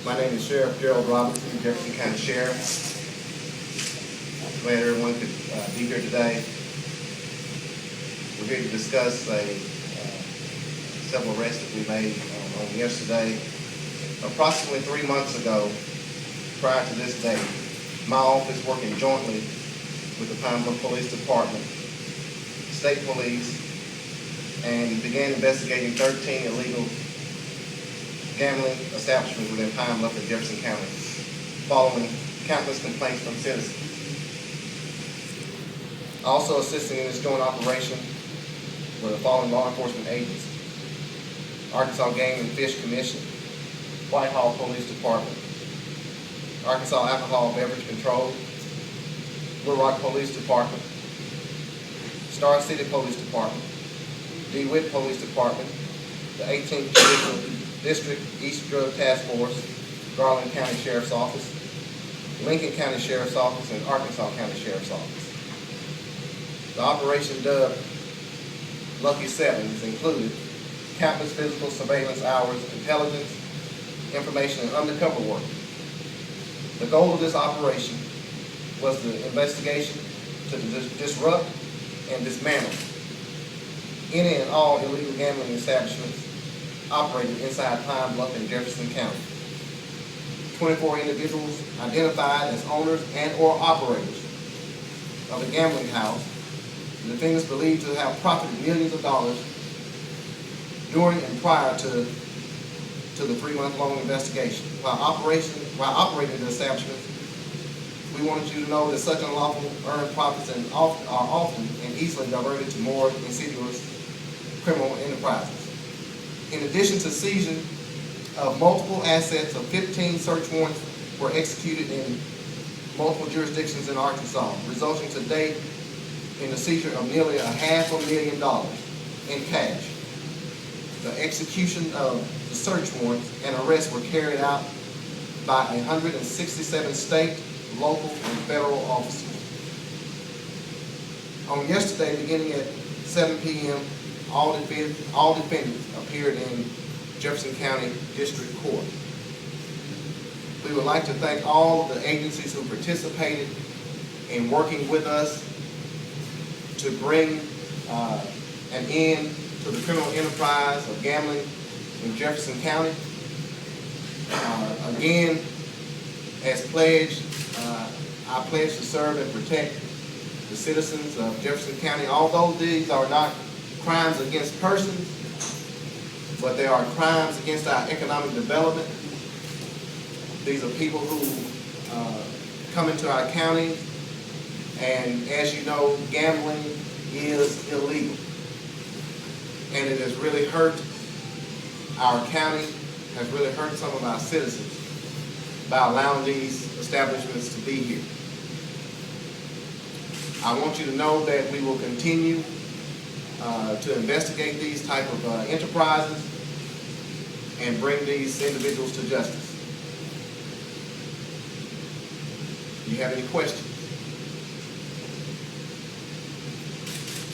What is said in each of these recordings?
My name is Sheriff Gerald Robinson, Jefferson County Sheriff. Glad everyone could be here today. We're here to discuss several arrests that we made on yesterday. Approximately 3 months ago, prior to this day, my office, working jointly with the Pine Bluff Police Department, State Police, and began investigating 13 illegal gambling establishments within Pine Bluff and Jefferson County, following countless complaints from citizens. Also assisting in this joint operation were the following law enforcement agencies: Arkansas Game and Fish Commission, Whitehall Police Department, Arkansas Alcohol Beverage Control, Little Rock Police Department, Star City Police Department, DeWitt Police Department, the 18th Judicial District East Drug Task Force, Garland County Sheriff's Office, Lincoln County Sheriff's Office, and Arkansas County Sheriff's Office. The operation dubbed Lucky Sevens included countless physical surveillance hours, intelligence, information, and undercover work. The goal of this operation was the investigation to disrupt and dismantle any and all illegal gambling establishments operating inside Pine Bluff and Jefferson County. 24 individuals identified as owners and or operators of the gambling house. The defendants believed to have profited millions of dollars during and prior to the 3-month-long investigation. While operating the establishment, we wanted you to know that such unlawful earned profits are often and easily diverted to more insidious criminal enterprises. In addition to seizure of multiple assets, of 15 search warrants were executed in multiple jurisdictions in Arkansas, resulting to date in the seizure of nearly $500,000 in cash. The execution of the search warrants and arrests were carried out by 167 state, local, and federal officers. On yesterday, beginning at 7 p.m., all defendants appeared in Jefferson County District Court. We would like to thank all of the agencies who participated in working with us to bring an end to the criminal enterprise of gambling in Jefferson County. Again, as pledged, I pledge to serve and protect the citizens of Jefferson County. Although these are not crimes against persons, but they are crimes against our economic development. These are people who come into our county, and as you know, gambling is illegal. And it has really hurt our county, has really hurt some of our citizens by allowing these establishments to be here. I want you to know that we will continue to investigate these type of enterprises and bring these individuals to justice. Do you have any questions?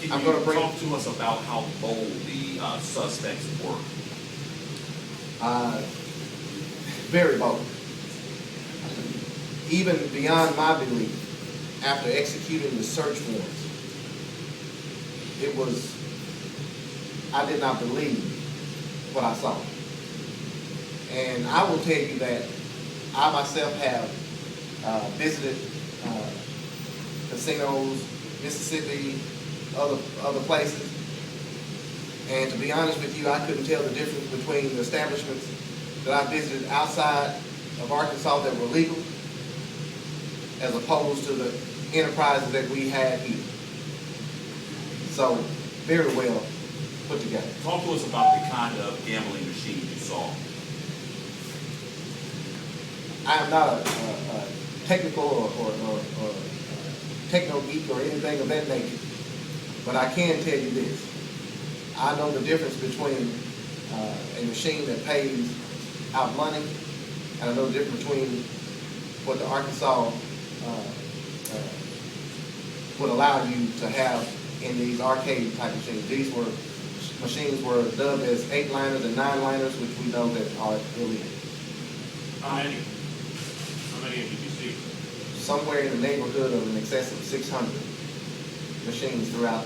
Can you talk to us about how bold the suspects were? Very bold. Even beyond my belief, after executing the search warrants, I did not believe what I saw. And I will tell you that I myself have visited casinos, Mississippi, other places. And to be honest with you, I couldn't tell the difference between the establishments that I visited outside of Arkansas that were legal as opposed to the enterprises that we had here. So, very well put together. Talk to us about the kind of gambling machine you saw. I am not a technical or techno geek or anything of that nature, but I can tell you this. I know the difference between a machine that pays out money, and I know the difference between what the Arkansas would allow you to have in these arcade type machines. These machines were dubbed as 8-liners and 9-liners, which we know that are illegal. How many? How many did you see? Somewhere in the neighborhood of in excess of 600 machines throughout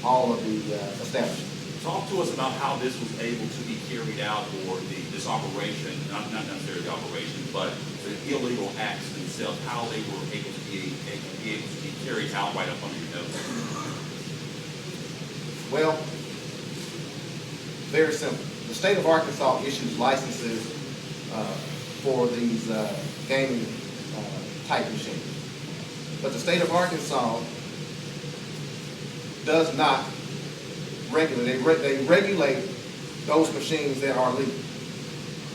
all of the establishments. Talk to us about how this was able to be carried out, or this operation, not necessarily the operation, but the illegal acts themselves, how they were able to be carried out right up under your nose. Well, very simple. The state of Arkansas issues licenses for these gaming type machines. But the state of Arkansas does not regulate. They regulate those machines that are legal.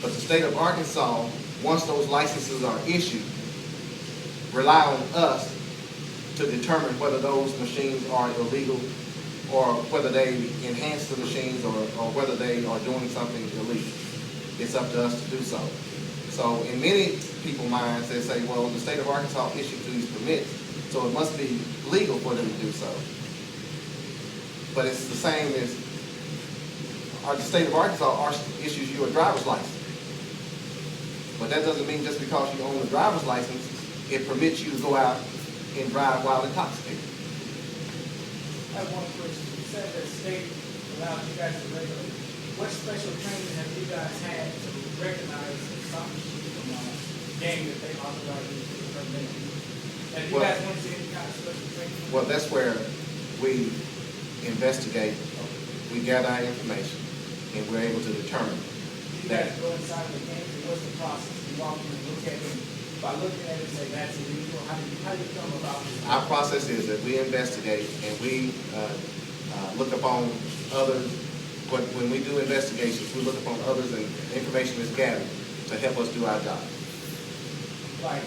But the state of Arkansas, once those licenses are issued, rely on us to determine whether those machines are illegal or whether they enhance the machines or whether they are doing something illegal. It's up to us to do so. So in many people's minds, they say, well, the state of Arkansas issued these permits, so it must be legal for them to do so. But it's the same as the state of Arkansas issues you a driver's license. But that doesn't mean just because you own a driver's license, it permits you to go out and drive while intoxicated. I have one question. You said that state allowed you guys to regulate. What special training have you guys had to recognize a slot machine from a game that they authorize you to permit? Have you guys went to any kind of special training? Well, that's where we investigate, we gather our information, and we're able to determine. You guys go inside the game, and what's the process? You walk in and look at it. By looking at it, say that's illegal. How do you come about this? Our process is that we investigate and we look upon others. When we do investigations, we look upon others and information is gathered to help us do our job. Like,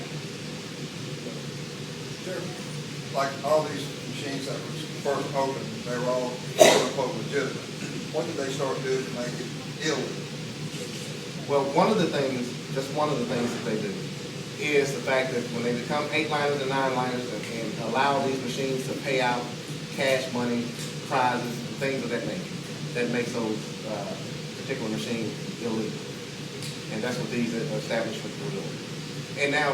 like all these machines that was first opened, they were all quote-unquote legitimate. What did they start doing to make it illegal? Well, one of the things that they do is the fact that when they become 8-liners and 9-liners and allow these machines to pay out cash money, prizes, and things of that nature, that makes those particular machines illegal. And that's what these establishments are doing. And now,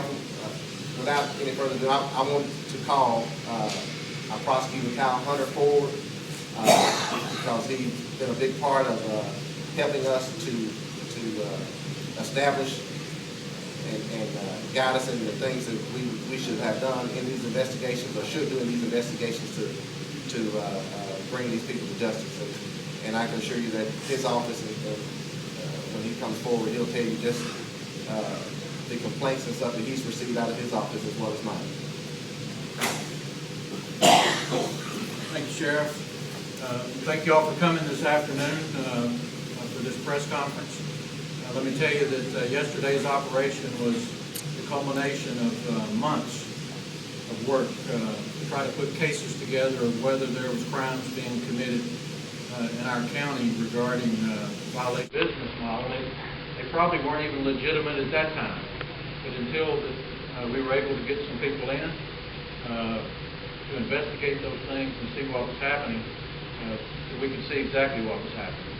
without any further ado, I want to call our prosecutor, Kyle Hunter, forward because he's been a big part of helping us to establish and guide us in the things that we should have done in these investigations or should do in these investigations to bring these people to justice. And I can assure you that his office, when he comes forward, he'll tell you just the complaints and stuff that he's received out of his office as well as mine. Thank you, Sheriff. Thank you all for coming this afternoon for this press conference. Let me tell you that yesterday's operation was the culmination of months of work to try to put cases together of whether there was crimes being committed in our county regarding violating business model. They probably weren't even legitimate at that time, but until we were able to get some people in to investigate those things and see what was happening, so we could see exactly what was happening.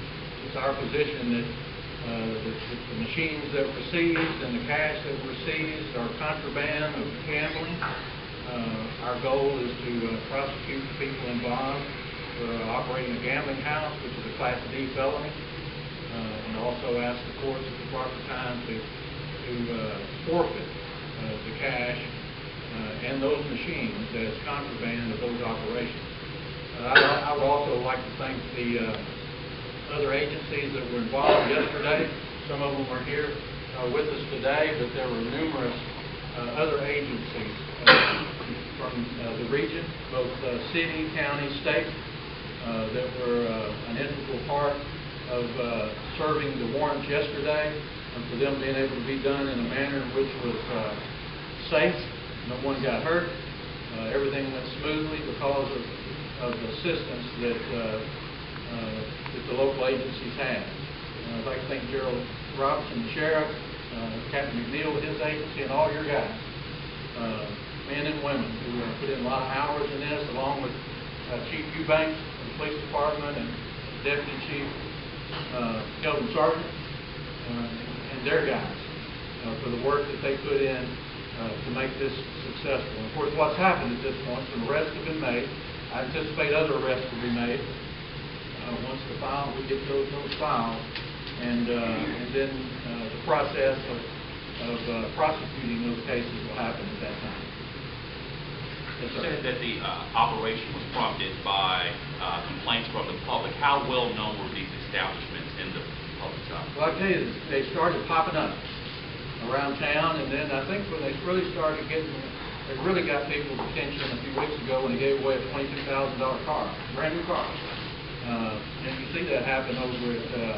It's our position that the machines that were seized and the cash that were seized are contraband of gambling. Our goal is to prosecute the people involved for operating a gambling house, which is a Class D felony, and also ask the courts at the proper time to forfeit the cash and those machines as contraband of those operations. I would also like to thank the other agencies that were involved yesterday. Some of them are here with us today, but there were numerous other agencies from the region, both city, county, state, that were an integral part of serving the warrants yesterday, and for them being able to be done in a manner which was safe. No one got hurt. Everything went smoothly because of the assistance that the local agencies had. I'd like to thank Gerald Robinson, the sheriff, Captain McNeil with his agency, and all your guys, men and women who put in a lot of hours in this, along with Chief Eubanks of the police department and Deputy Chief Kelvin Sargent and their guys. for the work that they put in to make this successful. And of course, what's happened at this point, some arrests have been made. I anticipate other arrests will be made once we get those filed, and then the process of prosecuting those cases will happen at that time. You said that the operation was prompted by complaints from the public. How well known were these establishments in the public's eye? Well, I tell you, they started popping up around town, and then I think when they really started getting, they really got people's attention a few weeks ago when they gave away a $22,000 car, brand new car. And you see that happen over at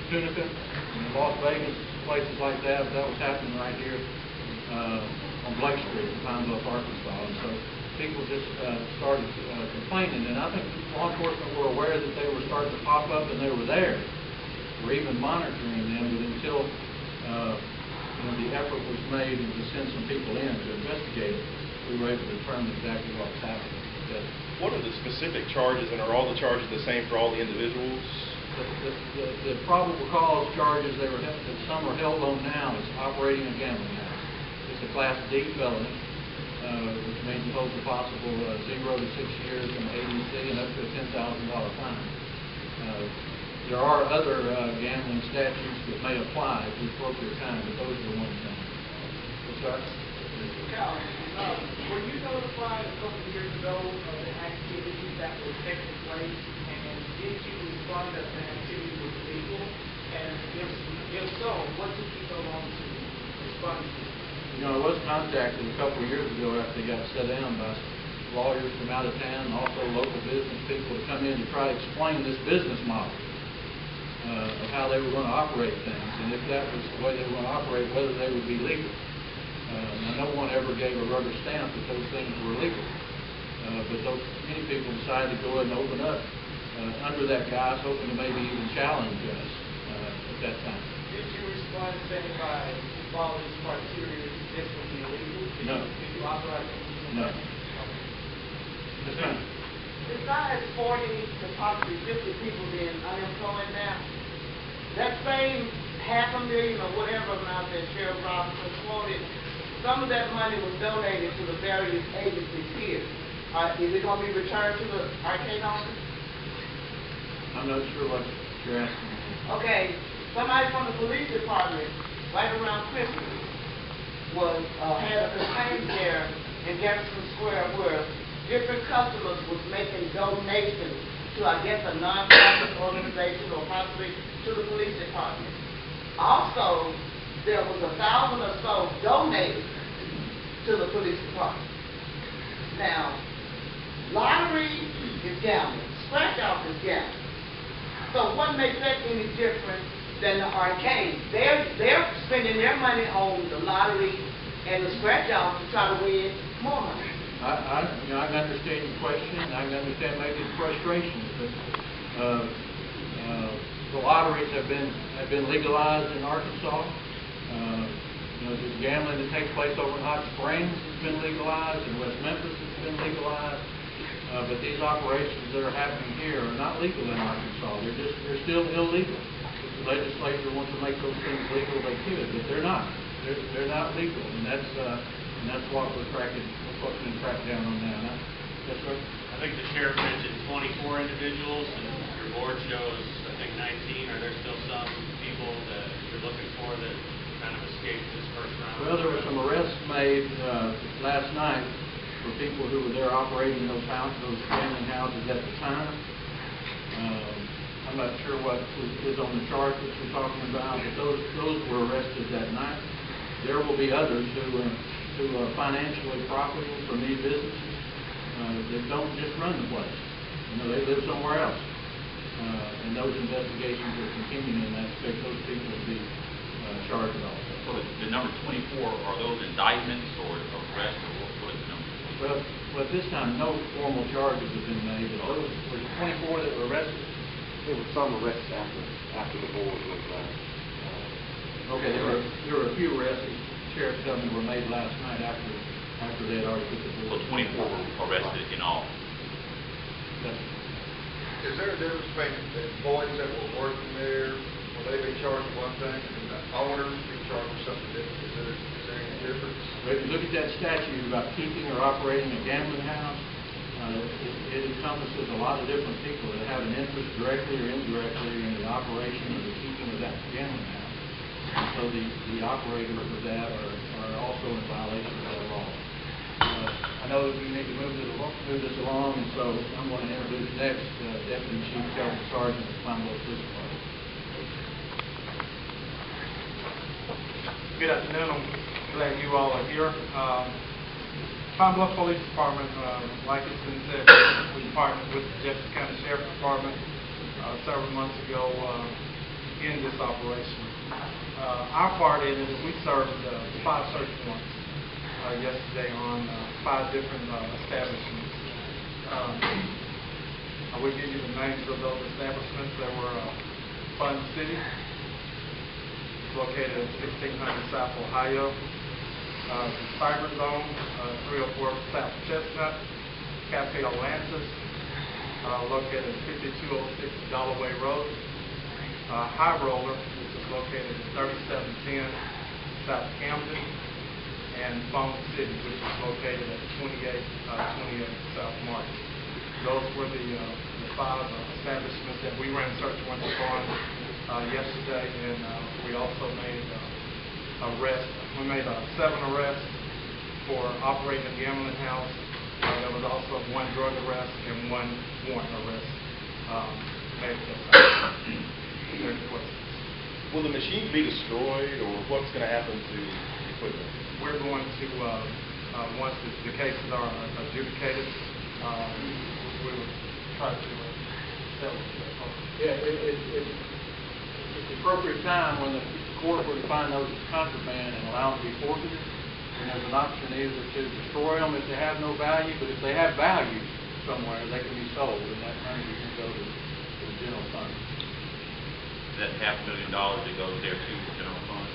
Tunica, in Las Vegas, places like that. But that was happening right here on Blake Street in Pine Bluff, Arkansas. And so people just started complaining, and I think law enforcement were aware that they were starting to pop up, and they were there. We're even monitoring them, but until the effort was made to send some people in to investigate it, we were able to determine exactly what was happening. What are the specific charges, and are all the charges the same for all the individuals? The probable cause charges, some are held on now, is operating a gambling house. It's a Class D felony, which means it holds a possible 0 to 6 years in ADC and up to a $10,000 fine. There are other gambling statutes that may apply at the appropriate time, but those are the ones that. What's that? Cal, were you notified a couple of years ago of the activities that were taking place, and did you respond that the activity was illegal? And if so, what took you so long to respond to? I was contacted a couple of years ago after they got set down by lawyers from out of town and also local business people to come in to try to explain this business model of how they were going to operate things, and if that was the way they were going to operate, whether they would be legal. Now, no one ever gave a rubber stamp that those things were legal, but many people decided to go ahead and open up under that guise, hoping to maybe even challenge us at that time. Did you respond saying by following these criteria, this would be illegal? No. Did you authorize it? No. Yes, ma'am. Besides 40 to possibly 50 people being unemployed now, that same $500,000 or whatever amount that Sheriff Robinson quoted, some of that money was donated to the various agencies here. Is it going to be returned to the arcade office? I'm not sure what you're asking. Okay, somebody from the police department, right around Christmas, had a complaint there in Jefferson Square where different customers was making donations to, I guess, a non-profit organization or possibly to the police department. Also, there was 1,000 or so donated to the police department. Now, lottery is gambling, scratch-off is gambling. So what makes that any different than the arcade? They're spending their money on the lottery and the scratch-off to try to win more money. I can understand your question, and I can understand maybe the frustration, but the lotteries have been legalized in Arkansas. The gambling that takes place over in Hot Springs has been legalized, in West Memphis has been legalized. But these operations that are happening here are not legal in Arkansas. They're still illegal. If the legislature wants to make those things legal, they could, but they're not. They're not legal, and that's what we're tracking. What's been cracked down on now. Yes, sir? I think the sheriff mentioned 24 individuals, and your board shows, I think, 19. Are there still some people that you're looking for that kind of escaped this first round? Well, there were some arrests made last night for people who were there operating those gambling houses at the time. I'm not sure what is on the chart that you're talking about, but those were arrested that night. There will be others who are financially profiting from these businesses that don't just run the place. They live somewhere else. And those investigations are continuing, and I expect those people to be charged also. So the number 24, are those indictments or arrests, or what is the number? Well, at this time, no formal charges have been made. But those were 24 that were arrested. There were some arrests after the board was. Okay, there were a few arrests. Sheriff's told me were made last night after they had already put the board. So 24 were arrested in all. Yes. Is there a difference between the employees that were working there will they be charged one thing and the owners be charged for something different? Is there any difference? But if you look at that statute about keeping or operating a gambling house, it encompasses a lot of different people that have an interest directly or indirectly in the operation or the keeping of that gambling house. And so the operators of that are also in violation of that law. I know that we need to move this along, and so I'm going to introduce next Deputy Chief Jefferson Sergeant of the Pine Bluff Police Department. Good afternoon. I'm glad you all are here. Pine Bluff Police Department, like it's been said, we partnered with the Jefferson County Sheriff Department several months ago in this operation. Our part in it is we served 5 search warrants yesterday on 5 different establishments. I will give you the names of those establishments. They were Fun City, located at 1600 South Ohio. The Cyber Zone, 304 South Chestnut. Cafe Atlantis, located at 5206 Galloway Road. High Roller, which is located at 3710 South Camden. And Phone City, which is located at 2828 South Market. Those were the 5 establishments that we ran search warrants on yesterday, and we also made arrests. We made 7 arrests for operating a gambling house. There was also 1 drug arrest and 1 warrant arrest made at that time. Will the machines be destroyed, or what's going to happen to the equipment? We're going to, once the cases are adjudicated, we will try to sell it. Yeah, it's the appropriate time when the court were to find those as contraband and allow them to be forfeited. And there's an option either to destroy them if they have no value, but if they have value somewhere, they can be sold, and that money can go to the general fund. That $500,000 that goes there to the general fund?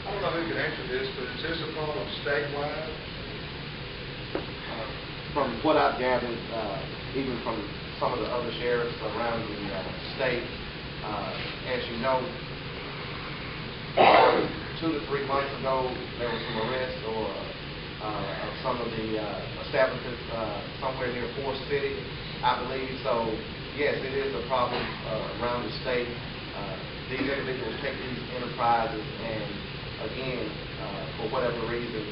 I don't know who can answer this, but is this a problem statewide? From what I've gathered, even from some of the other sheriffs around the state, as you know, 2 to 3 months ago, there was some arrests of some of the establishments somewhere near Forest City, I believe. So, yes, it is a problem around the state. These individuals take these enterprises and, again, for whatever reason,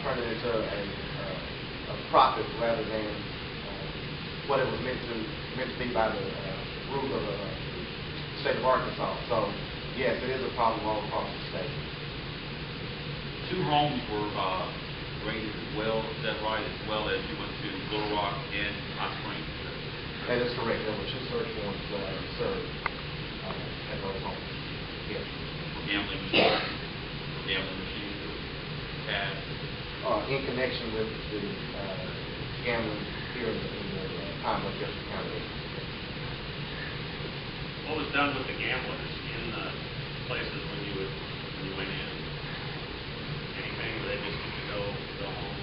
turn it into a profit rather than what it was meant to be by the rules of the state of Arkansas. So, yes, it is a problem all across the state. 2 homes were raided as well, is that right? As well as you went to Little Rock and Hot Springs? That is correct. There were 2 search warrants served at those homes. Yes. Gambling machines? Gambling machines? Cash? In connection with the gambling here in the Pine Bluff, Jefferson County. What was done with the gamblers in the places when you went in? Anything, or they just get to go home?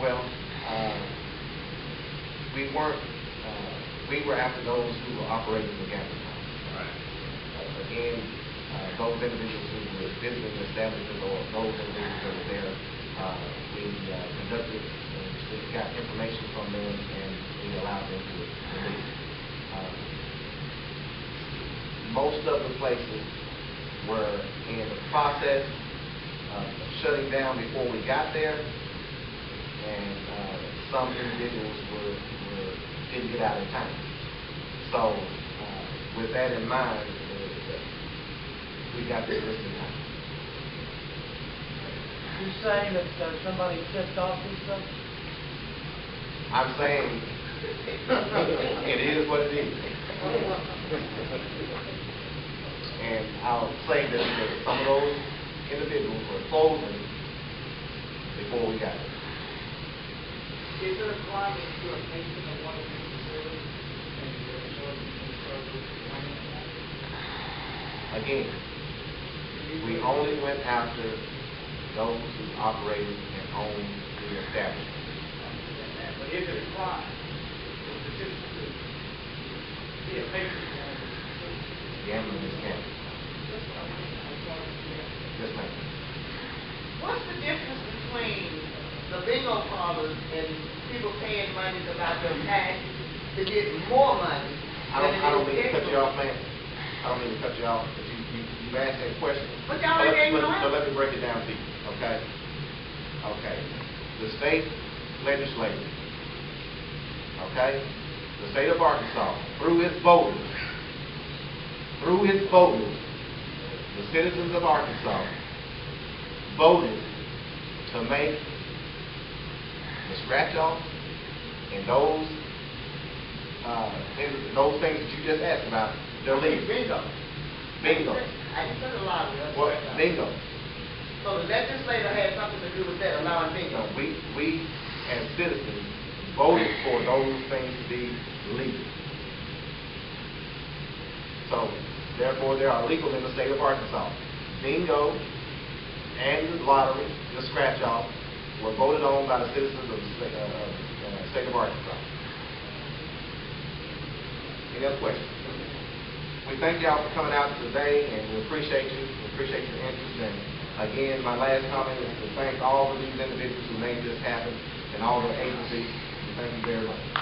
Well, we were after those who were operating the gambling house. Right. Again, those individuals who were visiting the establishment or those individuals that were there, we conducted, we got information from them, and we allowed them to leave. Most of the places were in the process of shutting down before we got there, and some individuals didn't get out in time. So, with that in mind, we got there just in time. You saying that somebody tipped off this stuff? I'm saying it is what it is. And I'll say that some of those individuals were closing before we got there. Is it a crime if you're a patron of one of these facilities and you're charged with Again, we only went after those who operated and owned the establishment. But is it a crime? patrons gambling. Gambling is gambling. Yes, ma'am. What's the difference between the bingo parlors and people paying money to buy their tax to get more money? I don't mean to cut you off, ma'am. I don't mean to cut you off, but you asked that question. But y'all already gave me the So answer. let me break it down to you, okay? Okay. The state legislature, okay? The state of Arkansas, through its voters, the citizens of Arkansas voted to make the scratch-off and those things that you just asked about, they're legal. Bingo. Bingo. I just said a lot of it. What? Bingo. So the legislator had something to do with that, allowing bingo. No, we as citizens voted for those things to be legal. So, therefore, they are legal in the state of Arkansas. Bingo and the lottery, the scratch-off, were voted on by the citizens of the state of Arkansas. Any other questions? We thank y'all for coming out today, and we appreciate you. We appreciate your interest. And again, my last comment is to thank all of these individuals who made this happen and all the agencies. We thank you very much.